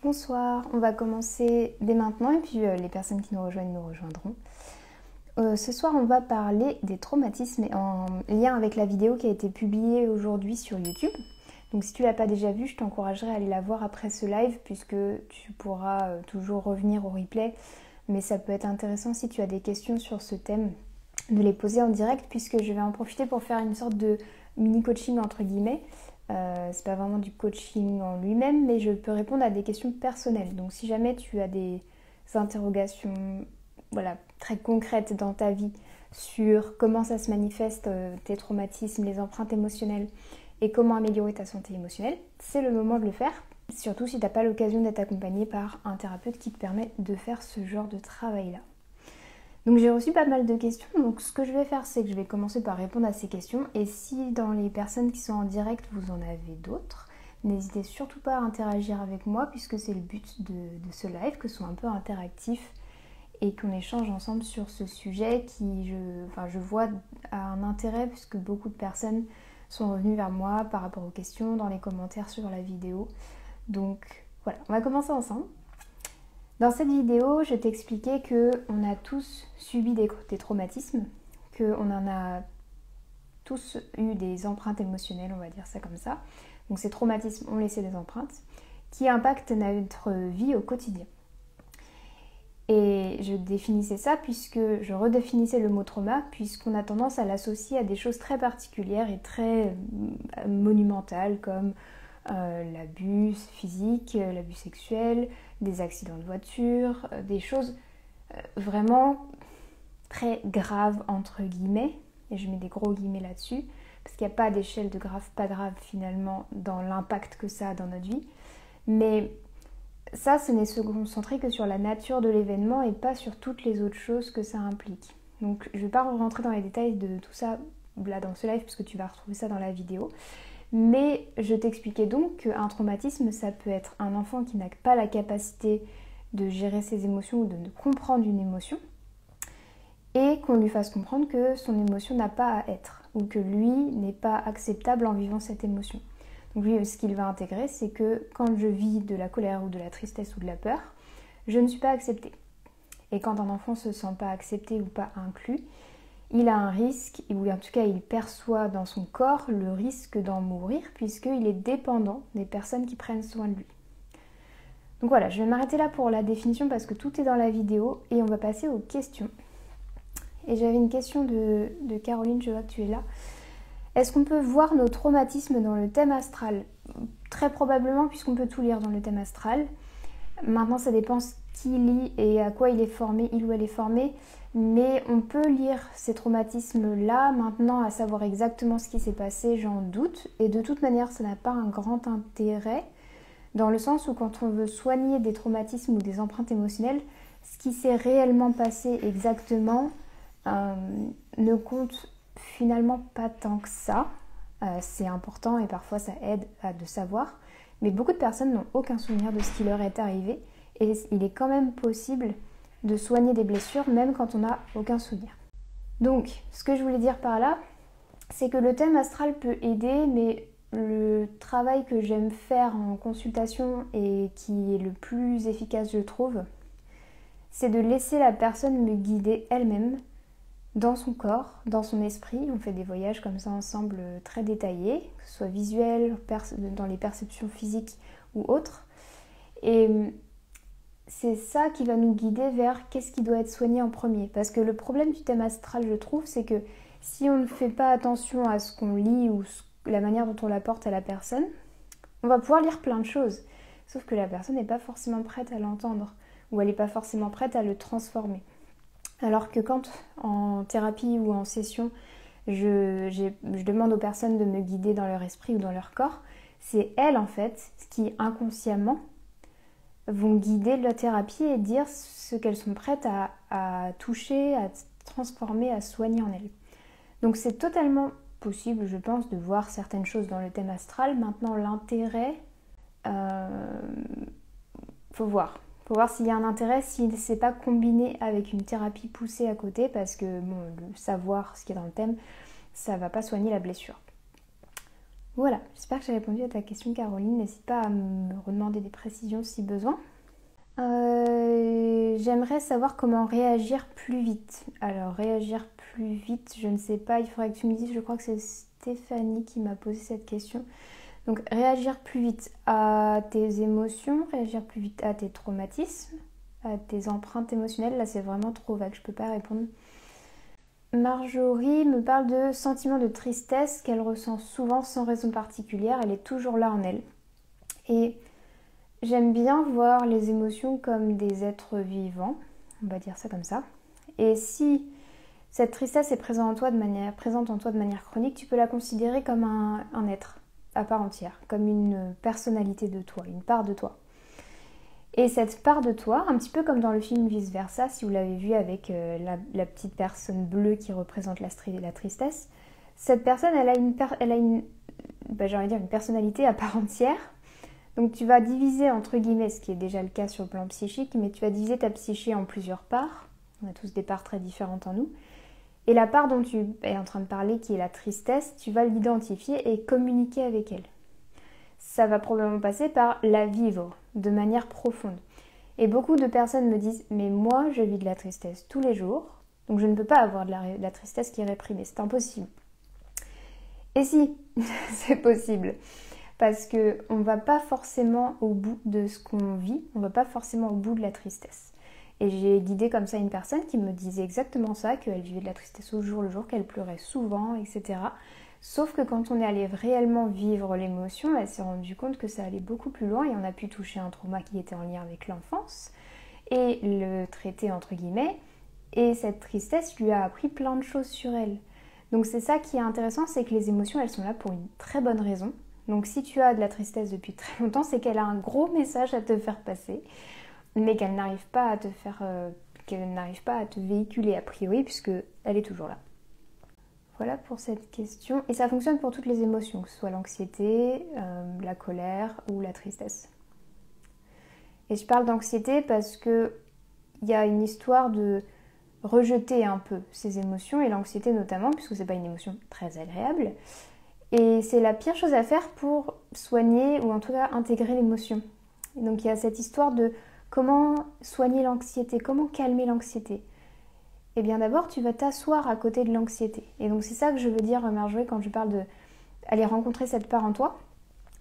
Bonsoir, on va commencer dès maintenant et puis les personnes qui nous rejoignent nous rejoindront. Ce soir on va parler des traumatismes en lien avec la vidéo qui a été publiée aujourd'hui sur YouTube. Donc si tu l'as pas déjà vue, je t'encouragerais à aller la voir après ce live puisque tu pourras toujours revenir au replay. Mais ça peut être intéressant si tu as des questions sur ce thème de les poser en direct puisque je vais en profiter pour faire une sorte de mini coaching entre guillemets. C'est pas vraiment du coaching en lui-même, mais je peux répondre à des questions personnelles. Donc si jamais tu as des interrogations très concrètes dans ta vie sur comment ça se manifeste, tes traumatismes, les empreintes émotionnelles et comment améliorer ta santé émotionnelle, c'est le moment de le faire. Surtout si tu n'as pas l'occasion d'être accompagné par un thérapeute qui te permet de faire ce genre de travail-là. Donc j'ai reçu pas mal de questions, donc ce que je vais faire c'est que je vais commencer par répondre à ces questions et si dans les personnes qui sont en direct vous en avez d'autres, n'hésitez surtout pas à interagir avec moi puisque c'est le but de ce live, que ce soit un peu interactif et qu'on échange ensemble sur ce sujet qui je vois a un intérêt puisque beaucoup de personnes sont revenues vers moi par rapport aux questions dans les commentaires sur la vidéo. Donc voilà, on va commencer ensemble. Dans cette vidéo, je t'expliquais qu'on a tous subi des traumatismes, qu'on en a tous eu des empreintes émotionnelles, on va dire ça comme ça. Donc ces traumatismes ont laissé des empreintes qui impactent notre vie au quotidien. Et je définissais ça puisque je redéfinissais le mot trauma, puisqu'on a tendance à l'associer à des choses très particulières et très monumentales comme l'abus physique, l'abus sexuel, des accidents de voiture, des choses vraiment très graves entre guillemets, et je mets des gros guillemets là-dessus, parce qu'il n'y a pas d'échelle de grave, pas grave finalement dans l'impact que ça a dans notre vie, mais ça, ce n'est se concentrer que sur la nature de l'événement et pas sur toutes les autres choses que ça implique. Donc je ne vais pas rentrer dans les détails de tout ça là dans ce live, puisque tu vas retrouver ça dans la vidéo. Mais je t'expliquais donc qu'un traumatisme, ça peut être un enfant qui n'a pas la capacité de gérer ses émotions ou de comprendre une émotion et qu'on lui fasse comprendre que son émotion n'a pas à être ou que lui n'est pas acceptable en vivant cette émotion. Donc lui, ce qu'il va intégrer, c'est que quand je vis de la colère ou de la tristesse ou de la peur, je ne suis pas acceptée. Et quand un enfant ne se sent pas accepté ou pas inclus, il a un risque, ou en tout cas il perçoit dans son corps le risque d'en mourir puisqu'il est dépendant des personnes qui prennent soin de lui. Donc voilà, je vais m'arrêter là pour la définition parce que tout est dans la vidéo et on va passer aux questions. Et j'avais une question de Caroline, je vois que tu es là. Est-ce qu'on peut voir nos traumatismes dans le thème astral? Très probablement puisqu'on peut tout lire dans le thème astral. Maintenant ça dépend qui lit et à quoi il est formé, il ou elle est formé. Mais on peut lire ces traumatismes-là, maintenant à savoir exactement ce qui s'est passé, j'en doute. Et de toute manière, ça n'a pas un grand intérêt, dans le sens où quand on veut soigner des traumatismes ou des empreintes émotionnelles, ce qui s'est réellement passé exactement ne compte finalement pas tant que ça. C'est important et parfois ça aide à de savoir. Mais beaucoup de personnes n'ont aucun souvenir de ce qui leur est arrivé. Et il est quand même possible de soigner des blessures même quand on n'a aucun souvenir. Donc, ce que je voulais dire par là, c'est que le thème astral peut aider, mais le travail que j'aime faire en consultation et qui est le plus efficace, je trouve, c'est de laisser la personne me guider elle-même dans son corps, dans son esprit. On fait des voyages comme ça ensemble très détaillés, que ce soit visuel, dans les perceptions physiques ou autres. Et c'est ça qui va nous guider vers qu'est-ce qui doit être soigné en premier. Parce que le problème du thème astral, je trouve, c'est que si on ne fait pas attention à ce qu'on lit ou la manière dont on l'apporte à la personne, on va pouvoir lire plein de choses. Sauf que la personne n'est pas forcément prête à l'entendre ou elle n'est pas forcément prête à le transformer. Alors que quand en thérapie ou en session, je demande aux personnes de me guider dans leur esprit ou dans leur corps, c'est elles en fait qui inconsciemment vont guider la thérapie et dire ce qu'elles sont prêtes à toucher, à transformer, à soigner en elles. Donc c'est totalement possible, je pense, de voir certaines choses dans le thème astral. Maintenant, l'intérêt, faut voir. Faut voir s'il y a un intérêt, si c'est pas combiné avec une thérapie poussée à côté, parce que bon, le savoir ce qui est dans le thème, ça va pas soigner la blessure. Voilà, j'espère que j'ai répondu à ta question Caroline. N'hésite pas à me redemander des précisions si besoin. J'aimerais savoir comment réagir plus vite. Alors réagir plus vite, je ne sais pas, il faudrait que tu me dises, je crois que c'est Stéphanie qui m'a posé cette question. Donc réagir plus vite à tes émotions, réagir plus vite à tes traumatismes, à tes empreintes émotionnelles, là c'est vraiment trop vague, je peux pas répondre. Marjorie me parle de sentiments de tristesse qu'elle ressent souvent sans raison particulière, elle est toujours là en elle. Et j'aime bien voir les émotions comme des êtres vivants, on va dire ça comme ça. Et si cette tristesse est présente en toi de manière chronique, tu peux la considérer comme un être à part entière, comme une personnalité de toi, une part de toi. Et cette part de toi, un petit peu comme dans le film Vice Versa, si vous l'avez vu avec la petite personne bleue qui représente la tristesse, cette personne, elle a une personnalité à part entière. Donc tu vas diviser, entre guillemets, ce qui est déjà le cas sur le plan psychique, mais tu vas diviser ta psyché en plusieurs parts. On a tous des parts très différentes en nous. Et la part dont tu es en train de parler, qui est la tristesse, tu vas l'identifier et communiquer avec elle. Ça va probablement passer par la vivre de manière profonde. Et beaucoup de personnes me disent « Mais moi, je vis de la tristesse tous les jours, donc je ne peux pas avoir de la tristesse qui est réprimée, c'est impossible. » Et si, c'est possible. Parce qu'on ne va pas forcément au bout de ce qu'on vit, on ne va pas forcément au bout de la tristesse. Et j'ai guidé comme ça une personne qui me disait exactement ça, qu'elle vivait de la tristesse au jour le jour, qu'elle pleurait souvent, etc. Sauf que quand on est allé réellement vivre l'émotion, elle s'est rendue compte que ça allait beaucoup plus loin et on a pu toucher un trauma qui était en lien avec l'enfance et le traiter entre guillemets. Et cette tristesse lui a appris plein de choses sur elle. Donc c'est ça qui est intéressant, c'est que les émotions, elles sont là pour une très bonne raison. Donc si tu as de la tristesse depuis très longtemps, c'est qu'elle a un gros message à te faire passer, mais qu'elle n'arrive pas à te véhiculer a priori, puisque elle est toujours là. Voilà pour cette question. Et ça fonctionne pour toutes les émotions, que ce soit l'anxiété, la colère ou la tristesse. Et je parle d'anxiété parce que il y a une histoire de rejeter un peu ces émotions, et l'anxiété notamment, puisque c'est pas une émotion très agréable. Et c'est la pire chose à faire pour soigner ou en tout cas intégrer l'émotion. Et donc il y a cette histoire de comment soigner l'anxiété, comment calmer l'anxiété. Eh bien d'abord tu vas t'asseoir à côté de l'anxiété. Et donc c'est ça que je veux dire Marjorie quand je parle d'aller rencontrer cette part en toi.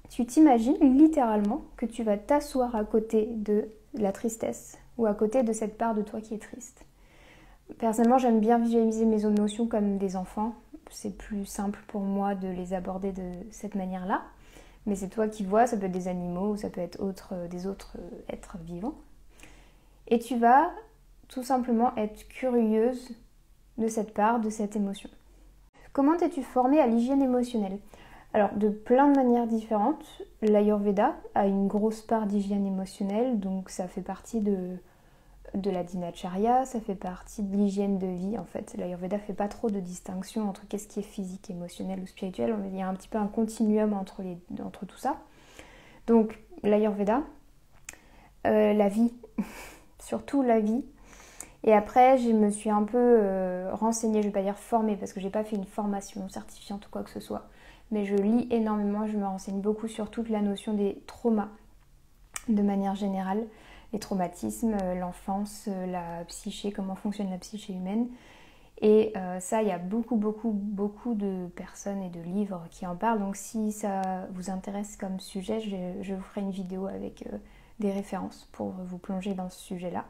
Tu t'imagines littéralement que tu vas t'asseoir à côté de la tristesse ou à côté de cette part de toi qui est triste. Personnellement j'aime bien visualiser mes émotions comme des enfants. C'est plus simple pour moi de les aborder de cette manière-là. Mais c'est toi qui vois, ça peut être des animaux ou ça peut être des autres êtres vivants. Et tu vas tout simplement être curieuse de cette part, de cette émotion. Comment t'es-tu formée à l'hygiène émotionnelle? Alors, de plein de manières différentes. L'Ayurveda a une grosse part d'hygiène émotionnelle, donc ça fait partie de la dinacharya, ça fait partie de l'hygiène de vie en fait. L'Ayurveda fait pas trop de distinction entre qu'est-ce qui est physique, émotionnel ou spirituel. Il y a un petit peu un continuum entre tout ça. Donc l'Ayurveda, la vie, surtout la vie. Et après, je me suis un peu renseignée, je ne vais pas dire formée parce que j'ai pas fait une formation certifiante ou quoi que ce soit. Mais je lis énormément, je me renseigne beaucoup sur toute la notion des traumas de manière générale. Les traumatismes, l'enfance, la psyché, comment fonctionne la psyché humaine. Et ça, il y a beaucoup de personnes et de livres qui en parlent. Donc si ça vous intéresse comme sujet, je vous ferai une vidéo avec des références pour vous plonger dans ce sujet-là.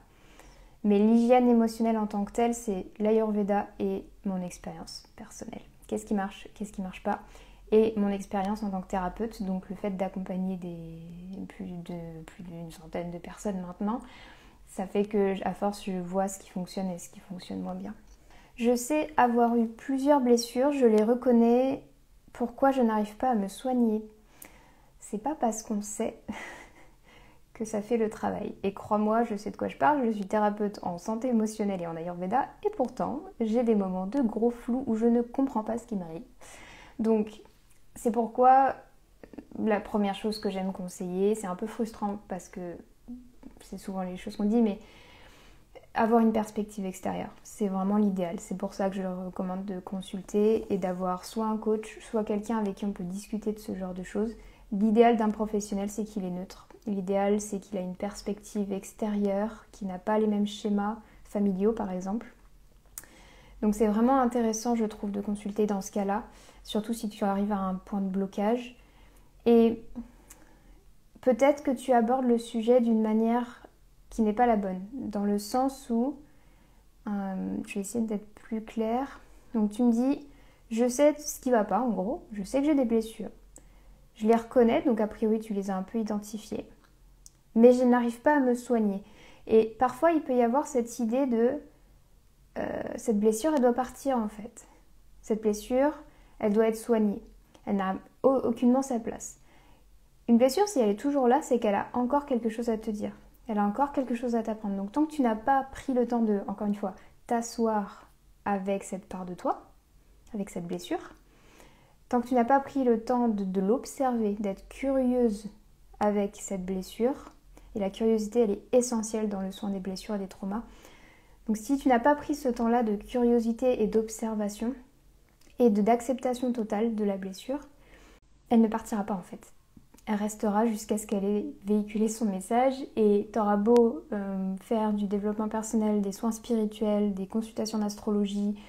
Mais l'hygiène émotionnelle en tant que telle, c'est l'Ayurveda et mon expérience personnelle. Qu'est-ce qui marche pas? Et mon expérience en tant que thérapeute, donc le fait d'accompagner plus d'une centaine de personnes maintenant, ça fait que à force je vois ce qui fonctionne et ce qui fonctionne moins bien. Je sais avoir eu plusieurs blessures, je les reconnais. Pourquoi je n'arrive pas à me soigner? C'est pas parce qu'on sait que ça fait le travail. Et crois-moi, je sais de quoi je parle, je suis thérapeute en santé émotionnelle et en Ayurveda, et pourtant j'ai des moments de gros flou où je ne comprends pas ce qui m'arrive. Donc c'est pourquoi la première chose que j'aime conseiller, c'est un peu frustrant parce que c'est souvent les choses qu'on dit, mais avoir une perspective extérieure. C'est vraiment l'idéal. C'est pour ça que je recommande de consulter et d'avoir soit un coach, soit quelqu'un avec qui on peut discuter de ce genre de choses. L'idéal d'un professionnel, c'est qu'il est neutre. L'idéal, c'est qu'il a une perspective extérieure, qui n'a pas les mêmes schémas familiaux, par exemple. Donc c'est vraiment intéressant, je trouve, de consulter dans ce cas-là, surtout si tu arrives à un point de blocage. Et peut-être que tu abordes le sujet d'une manière qui n'est pas la bonne, dans le sens où, je vais essayer d'être plus claire. Donc tu me dis, je sais ce qui va pas, en gros, je sais que j'ai des blessures. Je les reconnais, donc a priori tu les as un peu identifiées. Mais je n'arrive pas à me soigner. Et parfois il peut y avoir cette idée de cette blessure, elle doit partir en fait. Cette blessure, elle doit être soignée. Elle n'a aucunement sa place. Une blessure, si elle est toujours là, c'est qu'elle a encore quelque chose à te dire. Elle a encore quelque chose à t'apprendre. Donc tant que tu n'as pas pris le temps de, encore une fois, t'asseoir avec cette part de toi, avec cette blessure, tant que tu n'as pas pris le temps de l'observer, d'être curieuse avec cette blessure, et la curiosité, elle est essentielle dans le soin des blessures et des traumas. Donc si tu n'as pas pris ce temps-là de curiosité et d'observation, et d'acceptation totale de la blessure, elle ne partira pas en fait. Elle restera jusqu'à ce qu'elle ait véhiculé son message et t'auras beau faire du développement personnel, des soins spirituels, des consultations d'astrologie,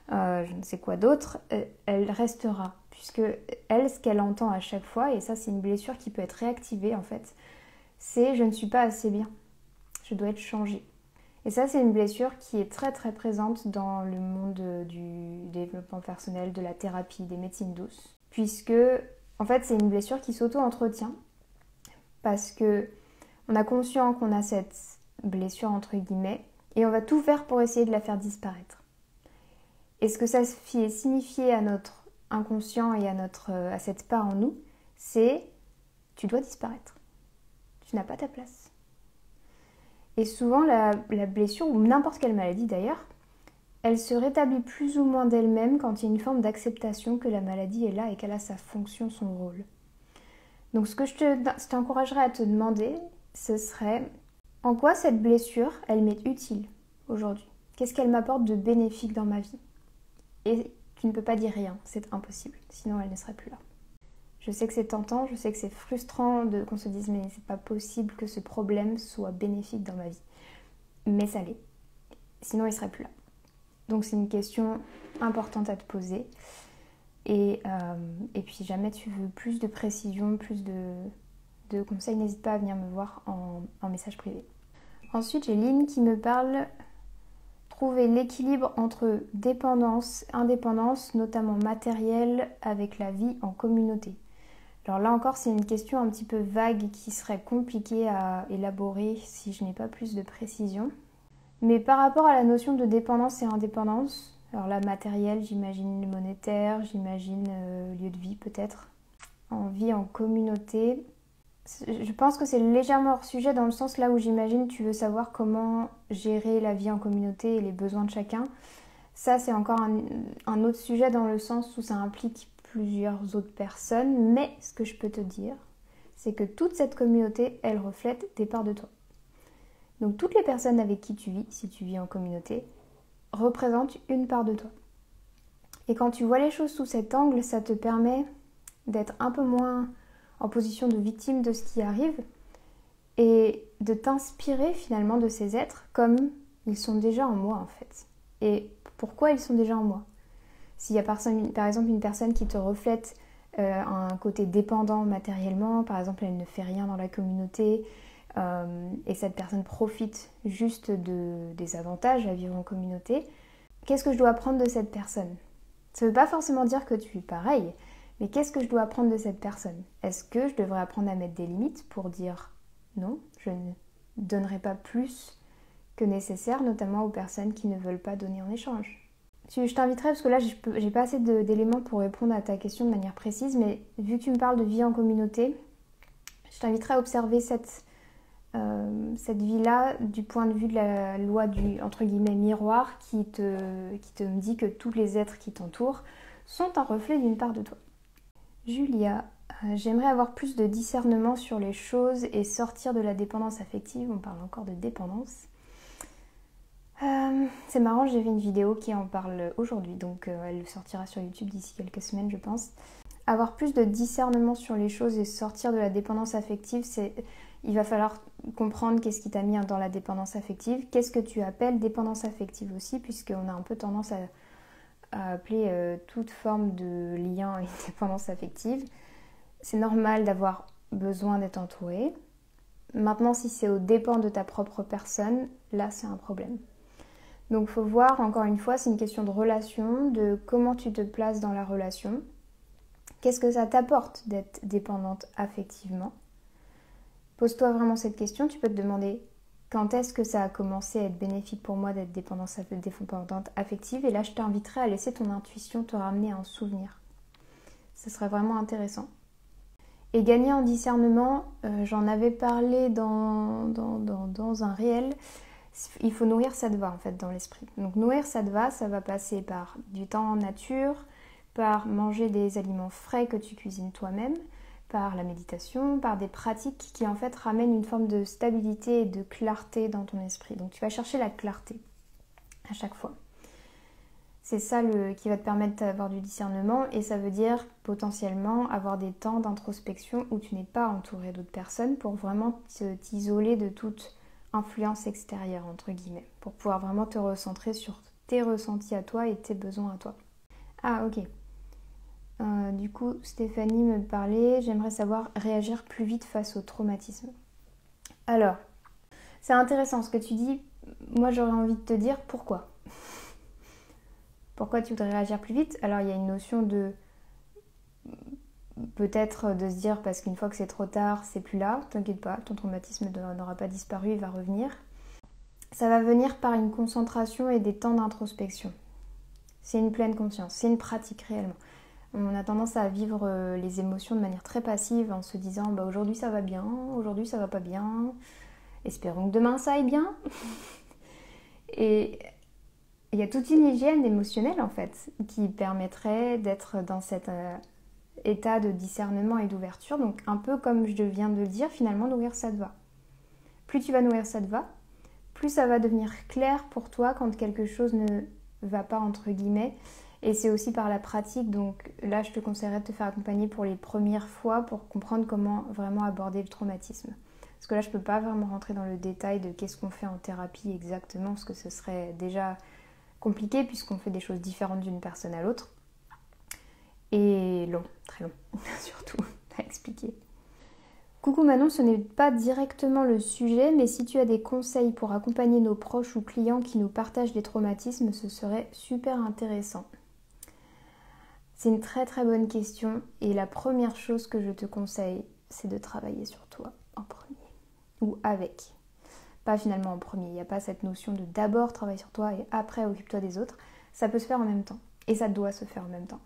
je ne sais quoi d'autre, elle restera. Puisque elle, ce qu'elle entend à chaque fois, et ça c'est une blessure qui peut être réactivée en fait, c'est je ne suis pas assez bien, je dois être changée. Et ça c'est une blessure qui est très très présente dans le monde du développement personnel, de la thérapie, des médecines douces. Puisque en fait, c'est une blessure qui s'auto-entretient parce que on a conscience qu'on a cette blessure entre guillemets et on va tout faire pour essayer de la faire disparaître. Et ce que ça fait signifier à notre inconscient et à cette part en nous, c'est tu dois disparaître. Tu n'as pas ta place. Et souvent, la blessure, ou n'importe quelle maladie d'ailleurs, elle se rétablit plus ou moins d'elle-même quand il y a une forme d'acceptation que la maladie est là et qu'elle a sa fonction, son rôle. Donc ce que je t'encouragerais à te demander, ce serait en quoi cette blessure, elle m'est utile aujourd'hui? Qu'est-ce qu'elle m'apporte de bénéfique dans ma vie? Et tu ne peux pas dire rien, c'est impossible, sinon elle ne serait plus là. Je sais que c'est tentant, je sais que c'est frustrant qu'on se dise mais c'est pas possible que ce problème soit bénéfique dans ma vie. Mais ça l'est, sinon il serait plus là. Donc c'est une question importante à te poser. Et puis si jamais tu veux plus de précision, plus de conseils, n'hésite pas à venir me voir en message privé. Ensuite j'ai Lynn qui me parle trouver l'équilibre entre dépendance, indépendance, notamment matérielle, avec la vie en communauté. Alors là encore c'est une question un petit peu vague qui serait compliquée à élaborer si je n'ai pas plus de précision. Mais par rapport à la notion de dépendance et indépendance, alors là, matériel, j'imagine monétaire, j'imagine lieu de vie peut-être, en vie en communauté. Je pense que c'est légèrement hors sujet dans le sens là où j'imagine tu veux savoir comment gérer la vie en communauté et les besoins de chacun. Ça, c'est encore un autre sujet dans le sens où ça implique plusieurs autres personnes. Mais ce que je peux te dire, c'est que toute cette communauté, elle reflète des parts de toi. Donc toutes les personnes avec qui tu vis, si tu vis en communauté, représentent une part de toi. Et quand tu vois les choses sous cet angle, ça te permet d'être un peu moins en position de victime de ce qui arrive et de t'inspirer finalement de ces êtres comme ils sont déjà en moi en fait. Et pourquoi ils sont déjà en moi? S'il y a par exemple une personne qui te reflète un côté dépendant matériellement, par exemple elle ne fait rien dans la communauté, et cette personne profite juste des avantages à vivre en communauté, qu'est-ce que je dois apprendre de cette personne? Ça ne veut pas forcément dire que tu es pareil, mais qu'est-ce que je dois apprendre de cette personne? Est-ce que je devrais apprendre à mettre des limites pour dire non, je ne donnerai pas plus que nécessaire, notamment aux personnes qui ne veulent pas donner en échange? Je t'inviterai, parce que là j'ai pas assez d'éléments pour répondre à ta question de manière précise, mais vu que tu me parles de vie en communauté, je t'inviterai à observer cette vie-là du point de vue de la loi du entre guillemets miroir qui te dit que tous les êtres qui t'entourent sont un reflet d'une part de toi. Julia, j'aimerais avoir plus de discernement sur les choses et sortir de la dépendance affective. On parle encore de dépendance. C'est marrant, j'ai vu une vidéo qui en parle aujourd'hui, donc elle sortira sur YouTube d'ici quelques semaines, je pense. Avoir plus de discernement sur les choses et sortir de la dépendance affective, il va falloir comprendre qu'est-ce qui t'a mis dans la dépendance affective, qu'est-ce que tu appelles dépendance affective aussi, puisqu'on a un peu tendance à appeler toute forme de lien une dépendance affective. C'est normal d'avoir besoin d'être entouré. Maintenant, si c'est aux dépens de ta propre personne, là c'est un problème. Donc il faut voir, encore une fois, c'est une question de relation, de comment tu te places dans la relation. Qu'est-ce que ça t'apporte d'être dépendante affectivement? Pose-toi vraiment cette question, tu peux te demander quand est-ce que ça a commencé à être bénéfique pour moi d'être dépendante affective, et là je t'inviterai à laisser ton intuition te ramener un souvenir. Ce serait vraiment intéressant. Et gagner en discernement, j'en avais parlé dans un réel. Il faut nourrir sattva en fait dans l'esprit. Donc nourrir sattva, ça va passer par du temps en nature, par manger des aliments frais que tu cuisines toi-même, par la méditation, par des pratiques qui en fait ramènent une forme de stabilité et de clarté dans ton esprit. Donc tu vas chercher la clarté à chaque fois. C'est ça qui va te permettre d'avoir du discernement, et ça veut dire potentiellement avoir des temps d'introspection où tu n'es pas entouré d'autres personnes pour vraiment t'isoler de toute influence extérieure, entre guillemets, pour pouvoir vraiment te recentrer sur tes ressentis à toi et tes besoins à toi. Ah ok. Du coup, Stéphanie me parlait, j'aimerais savoir réagir plus vite face au traumatisme. Alors, c'est intéressant ce que tu dis. Moi, j'aurais envie de te dire pourquoi. Pourquoi tu voudrais réagir plus vite? Alors, il y a une notion de peut-être de se dire parce qu'une fois que c'est trop tard, c'est plus là. T'inquiète pas, ton traumatisme n'aura pas disparu, il va revenir. Ça va venir par une concentration et des temps d'introspection. C'est une pleine conscience, c'est une pratique réellement. On a tendance à vivre les émotions de manière très passive en se disant bah, aujourd'hui ça va bien, aujourd'hui ça va pas bien, espérons que demain ça aille bien. Et il y a toute une hygiène émotionnelle en fait qui permettrait d'être dans cet état de discernement et d'ouverture. Donc un peu comme je viens de le dire, finalement nourrir sattva. Plus tu vas nourrir sattva, plus ça va devenir clair pour toi quand quelque chose ne va pas entre guillemets. Et c'est aussi par la pratique, donc là je te conseillerais de te faire accompagner pour les premières fois pour comprendre comment vraiment aborder le traumatisme. Parce que là je ne peux pas vraiment rentrer dans le détail de qu'est-ce qu'on fait en thérapie exactement, parce que ce serait déjà compliqué puisqu'on fait des choses différentes d'une personne à l'autre. Et long, très long, surtout à expliquer. Coucou Manon, ce n'est pas directement le sujet, mais si tu as des conseils pour accompagner nos proches ou clients qui nous partagent des traumatismes, ce serait super intéressant. C'est une très très bonne question, et la première chose que je te conseille, c'est de travailler sur toi en premier, ou avec. Pas finalement en premier, il n'y a pas cette notion de d'abord travailler sur toi et après occupe-toi des autres. Ça peut se faire en même temps, et ça doit se faire en même temps.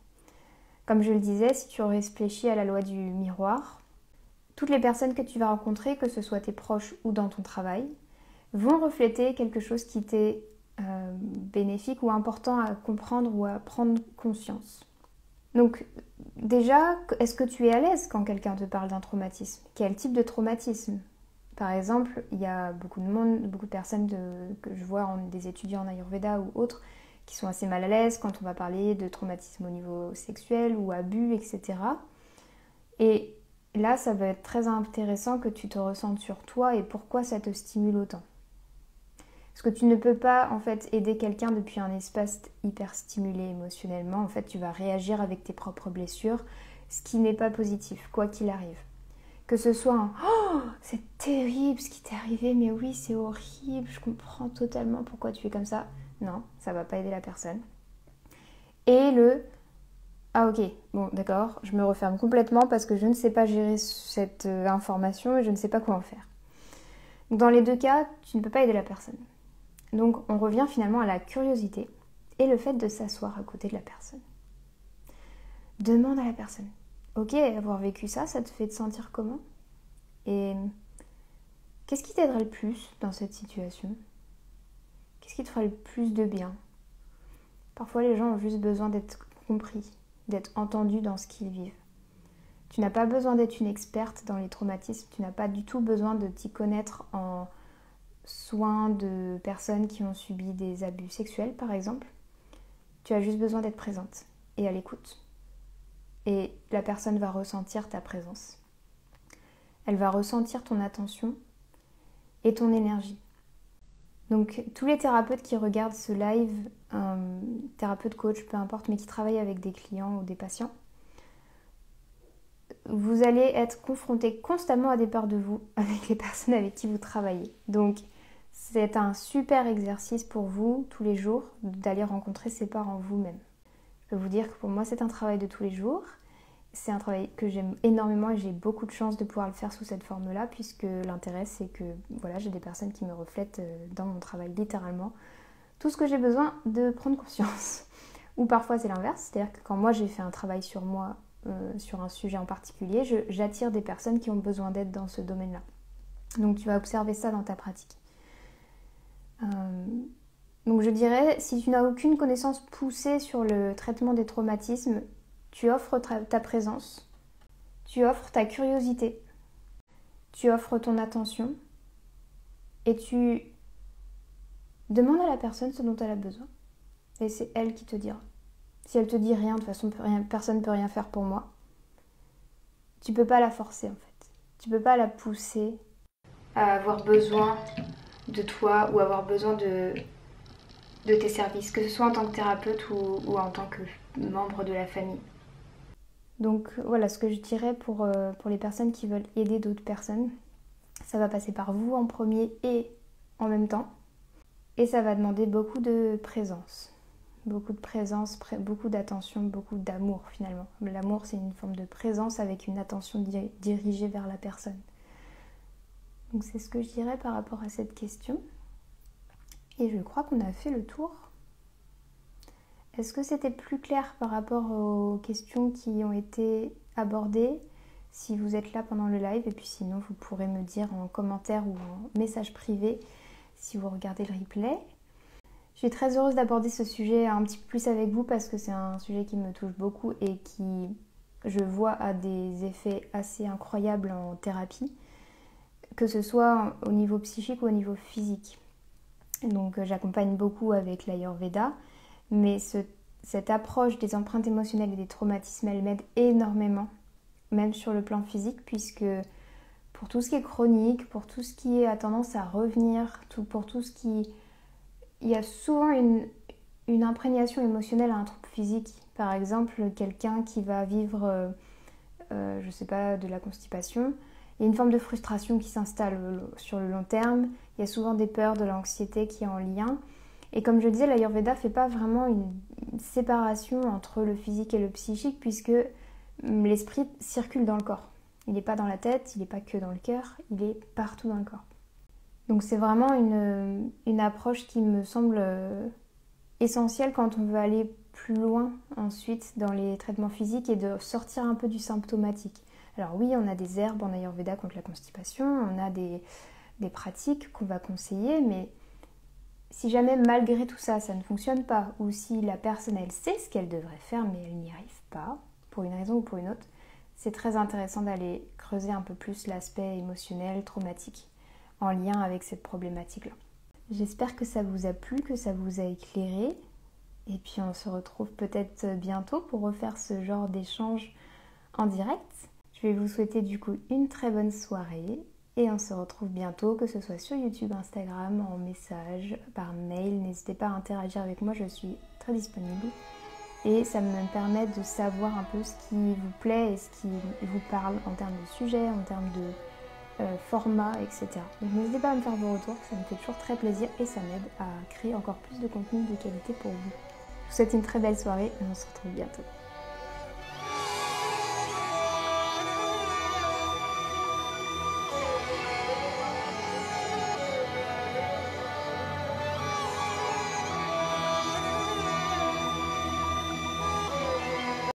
Comme je le disais, si tu réfléchis à la loi du miroir, toutes les personnes que tu vas rencontrer, que ce soit tes proches ou dans ton travail, vont refléter quelque chose qui t'est bénéfique ou important à comprendre ou à prendre conscience. Donc déjà, est-ce que tu es à l'aise quand quelqu'un te parle d'un traumatisme? Quel type de traumatisme? Par exemple, il y a beaucoup de personnes que je vois, des étudiants en Ayurveda ou autres, qui sont assez mal à l'aise quand on va parler de traumatisme au niveau sexuel ou abus, etc. Et là, ça va être très intéressant que tu te ressentes sur toi et pourquoi ça te stimule autant. Parce que tu ne peux pas en fait aider quelqu'un depuis un espace hyper stimulé émotionnellement. En fait, tu vas réagir avec tes propres blessures, ce qui n'est pas positif, quoi qu'il arrive. Que ce soit un « Oh, c'est terrible ce qui t'est arrivé, mais oui, c'est horrible, je comprends totalement pourquoi tu es comme ça ». Non, ça va pas aider la personne. Et le « Ah ok, bon d'accord, je me referme complètement parce que je ne sais pas gérer cette information et je ne sais pas quoi en faire ». Dans les deux cas, tu ne peux pas aider la personne. Donc on revient finalement à la curiosité et le fait de s'asseoir à côté de la personne. Demande à la personne. Ok, avoir vécu ça, ça te fait te sentir comment? Et qu'est-ce qui t'aiderait le plus dans cette situation? Qu'est-ce qui te ferait le plus de bien? Parfois les gens ont juste besoin d'être compris, d'être entendus dans ce qu'ils vivent. Tu n'as pas besoin d'être une experte dans les traumatismes, tu n'as pas du tout besoin de t'y connaître en soin de personnes qui ont subi des abus sexuels par exemple, tu as juste besoin d'être présente et à l'écoute. Et la personne va ressentir ta présence. Elle va ressentir ton attention et ton énergie. Donc tous les thérapeutes qui regardent ce live, thérapeute, coach, peu importe, mais qui travaillent avec des clients ou des patients, vous allez être confrontés constamment à des parts de vous avec les personnes avec qui vous travaillez. Donc c'est un super exercice pour vous tous les jours d'aller rencontrer ces parts en vous-même. Je peux vous dire que pour moi c'est un travail de tous les jours. C'est un travail que j'aime énormément et j'ai beaucoup de chance de pouvoir le faire sous cette forme-là, puisque l'intérêt c'est que voilà, j'ai des personnes qui me reflètent dans mon travail littéralement tout ce que j'ai besoin de prendre conscience. Ou parfois c'est l'inverse, c'est-à-dire que quand moi j'ai fait un travail sur moi, sur un sujet en particulier, j'attire des personnes qui ont besoin d'aide dans ce domaine-là. Donc tu vas observer ça dans ta pratique. Donc je dirais, si tu n'as aucune connaissance poussée sur le traitement des traumatismes, tu offres ta présence, tu offres ta curiosité, tu offres ton attention et tu demandes à la personne ce dont elle a besoin. Et c'est elle qui te dira. Si elle te dit rien, de toute façon personne ne peut rien faire pour moi. Tu peux pas la forcer en fait. Tu peux pas la pousser à avoir besoin de toi ou avoir besoin de tes services, que ce soit en tant que thérapeute ou en tant que membre de la famille. Donc voilà ce que je dirais pour les personnes qui veulent aider d'autres personnes. Ça va passer par vous en premier et en même temps. Et ça va demander beaucoup de présence. Beaucoup de présence, beaucoup d'attention, beaucoup d'amour finalement. L'amour c'est une forme de présence avec une attention dirigée vers la personne. Donc c'est ce que je dirais par rapport à cette question. Et je crois qu'on a fait le tour. Est-ce que c'était plus clair par rapport aux questions qui ont été abordées? Si vous êtes là pendant le live, et puis sinon vous pourrez me dire en commentaire ou en message privé si vous regardez le replay. Je suis très heureuse d'aborder ce sujet un petit peu plus avec vous parce que c'est un sujet qui me touche beaucoup et qui, je vois, a des effets assez incroyables en thérapie, que ce soit au niveau psychique ou au niveau physique. Donc j'accompagne beaucoup avec l'Ayurveda, mais cette approche des empreintes émotionnelles et des traumatismes, elle m'aide énormément, même sur le plan physique, puisque pour tout ce qui est chronique, pour tout ce qui a tendance à revenir, pour tout ce qui... Il y a souvent une imprégnation émotionnelle à un trouble physique. Par exemple, quelqu'un qui va vivre, je sais pas, de la constipation, il y a une forme de frustration qui s'installe sur le long terme. Il y a souvent des peurs, de l'anxiété qui est en lien. Et comme je disais, l'Ayurveda ne fait pas vraiment une séparation entre le physique et le psychique, puisque l'esprit circule dans le corps. Il n'est pas dans la tête, il n'est pas que dans le cœur, il est partout dans le corps. Donc c'est vraiment une approche qui me semble essentielle quand on veut aller plus loin ensuite dans les traitements physiques et de sortir un peu du symptomatique. Alors oui, on a des herbes en Ayurveda contre la constipation, on a des pratiques qu'on va conseiller, mais si jamais malgré tout ça, ça ne fonctionne pas, ou si la personne elle sait ce qu'elle devrait faire mais elle n'y arrive pas, pour une raison ou pour une autre, c'est très intéressant d'aller creuser un peu plus l'aspect émotionnel, traumatique, en lien avec cette problématique-là. J'espère que ça vous a plu, que ça vous a éclairé. Et puis on se retrouve peut-être bientôt pour refaire ce genre d'échange en direct. Je vais vous souhaiter du coup une très bonne soirée. Et on se retrouve bientôt, que ce soit sur YouTube, Instagram, en message, par mail. N'hésitez pas à interagir avec moi, je suis très disponible. Et ça me permet de savoir un peu ce qui vous plaît et ce qui vous parle en termes de sujet, en termes de format, etc. Donc n'hésitez pas à me faire vos retours, ça me fait toujours très plaisir et ça m'aide à créer encore plus de contenu de qualité pour vous. Je vous souhaite une très belle soirée et on se retrouve bientôt.